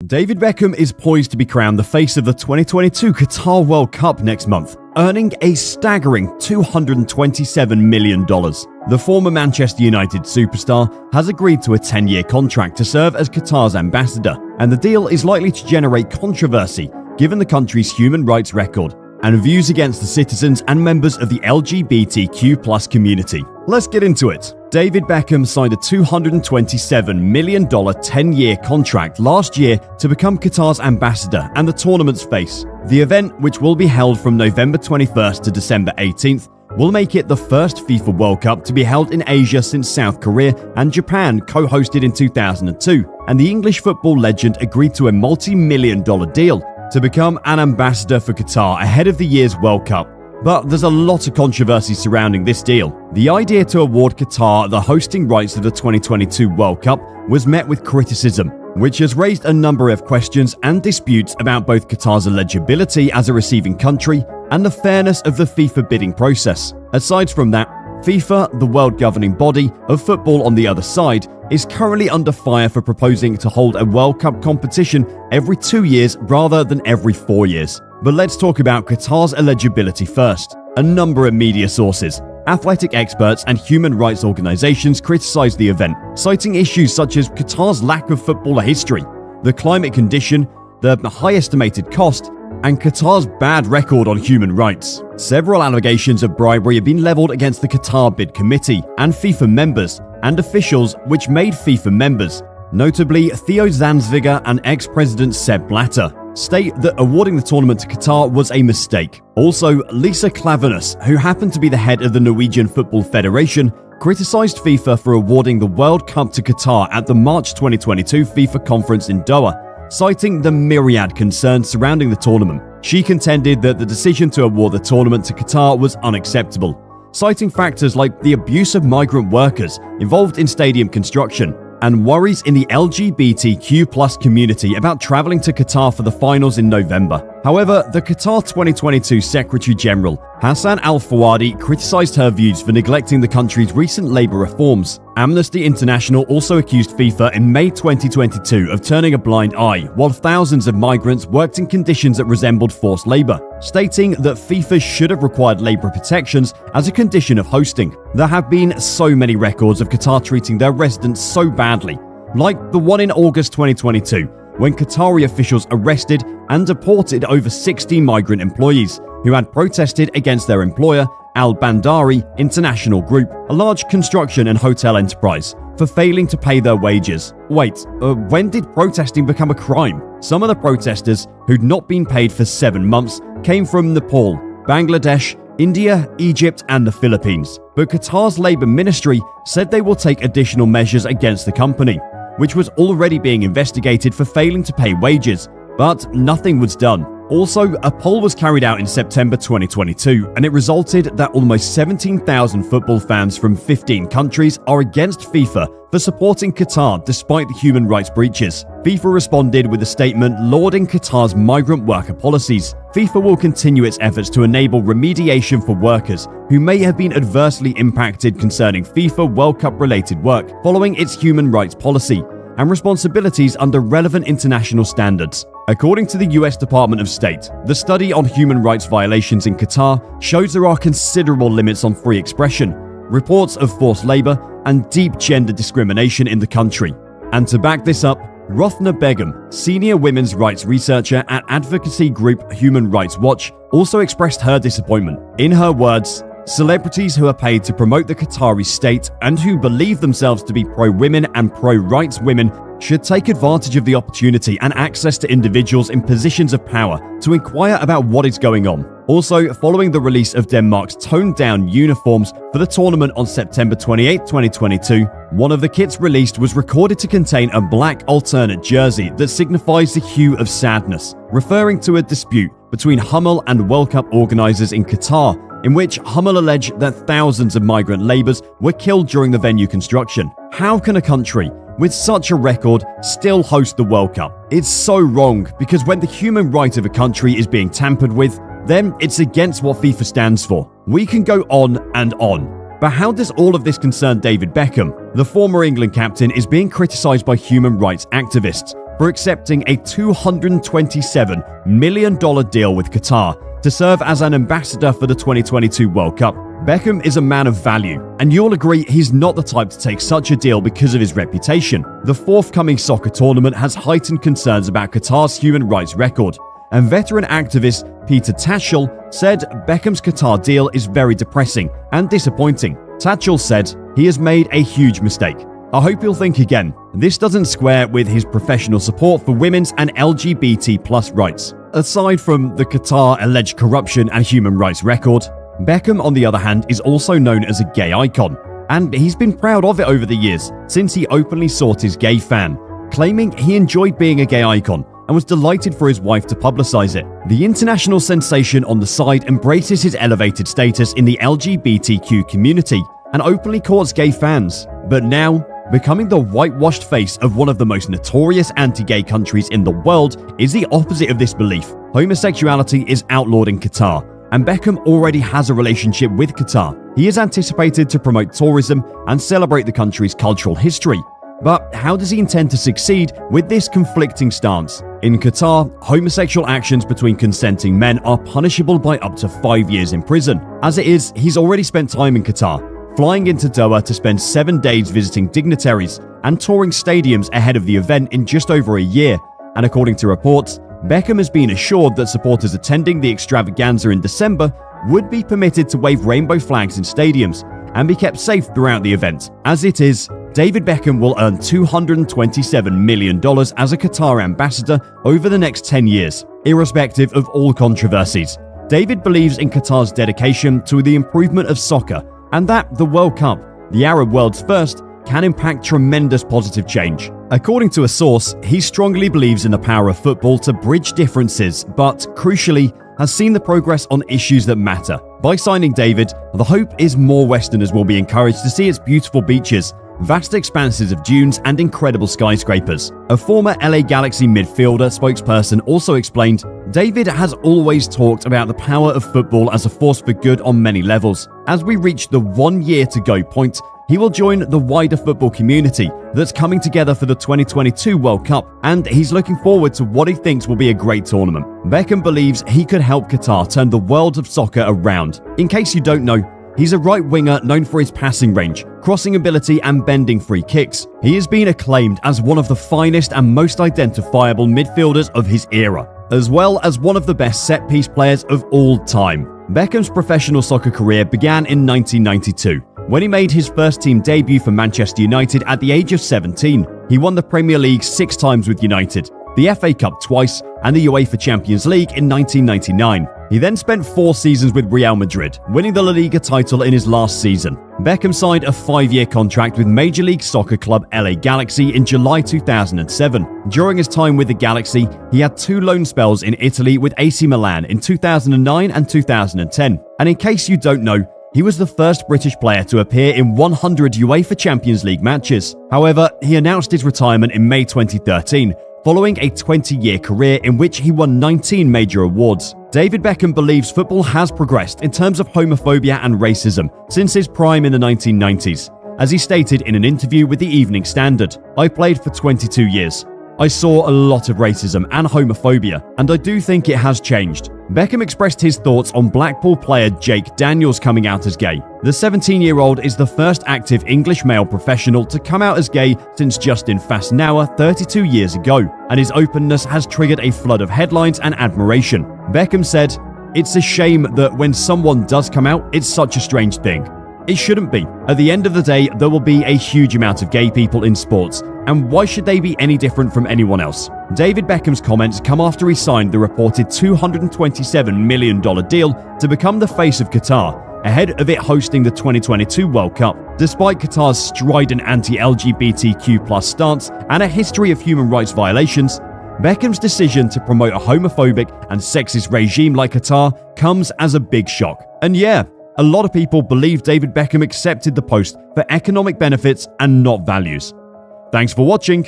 David Beckham is poised to be crowned the face of the 2022 Qatar World Cup next month, earning a staggering $227 million. The former Manchester United superstar has agreed to a 10-year contract to serve as Qatar's ambassador, and the deal is likely to generate controversy given the country's human rights record and views against the citizens and members of the LGBTQ+ community. Let's get into it. David Beckham signed a $227 million 10-year contract last year to become Qatar's ambassador and the tournament's face. The event, which will be held from November 21st to December 18th, will make it the first FIFA World Cup to be held in Asia since South Korea and Japan co-hosted in 2002, and the English football legend agreed to a multi-million-dollar deal to become an ambassador for Qatar ahead of the year's World Cup. But there's a lot of controversy surrounding this deal. The idea to award Qatar the hosting rights of the 2022 World Cup was met with criticism, which has raised a number of questions and disputes about both Qatar's eligibility as a receiving country and the fairness of the FIFA bidding process. Aside from that, FIFA, the world governing body of football on the other side, is currently under fire for proposing to hold a World Cup competition every 2 years rather than every 4 years. But let's talk about Qatar's eligibility first. A number of media sources, athletic experts, and human rights organizations criticized the event, citing issues such as Qatar's lack of footballer history, the climate condition, the high estimated cost, and Qatar's bad record on human rights. Several allegations of bribery have been leveled against the Qatar bid committee and FIFA members and officials which made FIFA members, notably Theo Zanziger and ex-president Sepp Blatter, state that awarding the tournament to Qatar was a mistake. Also, Lisa Klaveness, who happened to be the head of the Norwegian Football Federation, criticized FIFA for awarding the World Cup to Qatar at the March 2022 FIFA conference in Doha, citing the myriad concerns surrounding the tournament. She contended that the decision to award the tournament to Qatar was unacceptable, citing factors like the abuse of migrant workers involved in stadium construction and worries in the LGBTQ+ community about traveling to Qatar for the finals in November. However, the Qatar 2022 Secretary General, Hassan Al-Fawadi, criticized her views for neglecting the country's recent labor reforms. Amnesty International also accused FIFA in May 2022 of turning a blind eye while thousands of migrants worked in conditions that resembled forced labor, stating that FIFA should have required labor protections as a condition of hosting. There have been so many records of Qatar treating their residents so badly, like the one in August 2022, when Qatari officials arrested and deported over 60 migrant employees who had protested against their employer, Al Bandari International Group, a large construction and hotel enterprise, for failing to pay their wages. Wait, when did protesting become a crime? Some of the protesters, who'd not been paid for 7 months, came from Nepal, Bangladesh, India, Egypt, and the Philippines. But Qatar's Labour Ministry said they will take additional measures against the company, which was already being investigated for failing to pay wages, but nothing was done. Also, a poll was carried out in September 2022, and it resulted that almost 17,000 football fans from 15 countries are against FIFA for supporting Qatar despite the human rights breaches. FIFA responded with a statement lauding Qatar's migrant worker policies. FIFA will continue its efforts to enable remediation for workers who may have been adversely impacted concerning FIFA World Cup-related work following its human rights policy and responsibilities under relevant international standards. According to the US Department of State, the study on human rights violations in Qatar shows there are considerable limits on free expression, reports of forced labor, and deep gender discrimination in the country. And to back this up, Rothna Begum, senior women's rights researcher at advocacy group Human Rights Watch, also expressed her disappointment. In her words, celebrities who are paid to promote the Qatari state and who believe themselves to be pro-women and pro-rights women should take advantage of the opportunity and access to individuals in positions of power to inquire about what is going on. Also, following the release of Denmark's toned-down uniforms for the tournament on September 28, 2022, one of the kits released was recorded to contain a black alternate jersey that signifies the hue of sadness, referring to a dispute between Hummel and World Cup organizers in Qatar, in which Hummel alleged that thousands of migrant laborers were killed during the venue construction. How can a country with such a record still host the World Cup? It's so wrong, because when the human right of a country is being tampered with, then it's against what FIFA stands for. We can go on and on. But how does all of this concern David Beckham? The former England captain is being criticised by human rights activists for accepting a $227 million deal with Qatar to serve as an ambassador for the 2022 World Cup. Beckham is a man of value, and you'll agree he's not the type to take such a deal because of his reputation. The forthcoming soccer tournament has heightened concerns about Qatar's human rights record, and veteran activist Peter Tatchell said Beckham's Qatar deal is very depressing and disappointing. Tatchell said, "He has made a huge mistake. I hope he'll think again. This doesn't square with his professional support for women's and LGBT+ rights." Aside from the Qatar alleged corruption and human rights record, Beckham, on the other hand, is also known as a gay icon, and he's been proud of it over the years since he openly sought his gay fan, claiming he enjoyed being a gay icon and was delighted for his wife to publicize it. The international sensation on the side embraces his elevated status in the LGBTQ community and openly courts gay fans, but now, becoming the whitewashed face of one of the most notorious anti-gay countries in the world is the opposite of this belief. Homosexuality is outlawed in Qatar, and Beckham already has a relationship with Qatar. He is anticipated to promote tourism and celebrate the country's cultural history. But how does he intend to succeed with this conflicting stance? In Qatar, homosexual actions between consenting men are punishable by up to 5 years in prison. As it is, he's already spent time in Qatar, flying into Doha to spend 7 days visiting dignitaries and touring stadiums ahead of the event in just over a year. And according to reports, Beckham has been assured that supporters attending the extravaganza in December would be permitted to wave rainbow flags in stadiums and be kept safe throughout the event. As it is, David Beckham will earn $227 million as a Qatar ambassador over the next 10 years, irrespective of all controversies. David believes in Qatar's dedication to the improvement of soccer and that the World Cup, the Arab world's first, can impact tremendous positive change. According to a source, he strongly believes in the power of football to bridge differences, but crucially, has seen the progress on issues that matter. By signing David, the hope is more Westerners will be encouraged to see its beautiful beaches, vast expanses of dunes, and incredible skyscrapers. A former LA Galaxy midfielder spokesperson also explained, "David has always talked about the power of football as a force for good on many levels. As we reach the 1 year to go point, he will join the wider football community that's coming together for the 2022 World Cup, and he's looking forward to what he thinks will be a great tournament." Beckham believes he could help Qatar turn the world of soccer around. In case you don't know, he's a right winger known for his passing range, crossing ability, and bending free kicks. He has been acclaimed as one of the finest and most identifiable midfielders of his era, as well as one of the best set-piece players of all time. Beckham's professional soccer career began in 1992, when he made his first team debut for Manchester United at the age of 17. He won the Premier League 6 times with United, the FA Cup twice, and the UEFA Champions League in 1999. He then spent 4 seasons with Real Madrid, winning the La Liga title in his last season. Beckham signed a 5-year contract with Major League Soccer club LA Galaxy in July 2007. During his time with the Galaxy, he had 2 loan spells in Italy with AC Milan in 2009 and 2010. And in case you don't know, he was the first British player to appear in 100 UEFA Champions League matches. However, he announced his retirement in May 2013, following a 20-year career in which he won 19 major awards. David Beckham believes football has progressed in terms of homophobia and racism since his prime in the 1990s. As he stated in an interview with the Evening Standard, "I played for 22 years. I saw a lot of racism and homophobia, and I do think it has changed." Beckham expressed his thoughts on Blackpool player Jake Daniels coming out as gay. The 17-year-old is the first active English male professional to come out as gay since Justin Fashnuer 32 years ago, and his openness has triggered a flood of headlines and admiration. Beckham said, "It's a shame that when someone does come out, it's such a strange thing. It shouldn't be. At the end of the day, there will be a huge amount of gay people in sports, and why should they be any different from anyone else?" David Beckham's comments come after he signed the reported $227 million deal to become the face of Qatar, ahead of it hosting the 2022 World Cup. Despite Qatar's strident anti-LGBTQ+ stance and a history of human rights violations, Beckham's decision to promote a homophobic and sexist regime like Qatar comes as a big shock. And yeah, a lot of people believe David Beckham accepted the post for economic benefits and not values. Thanks for watching.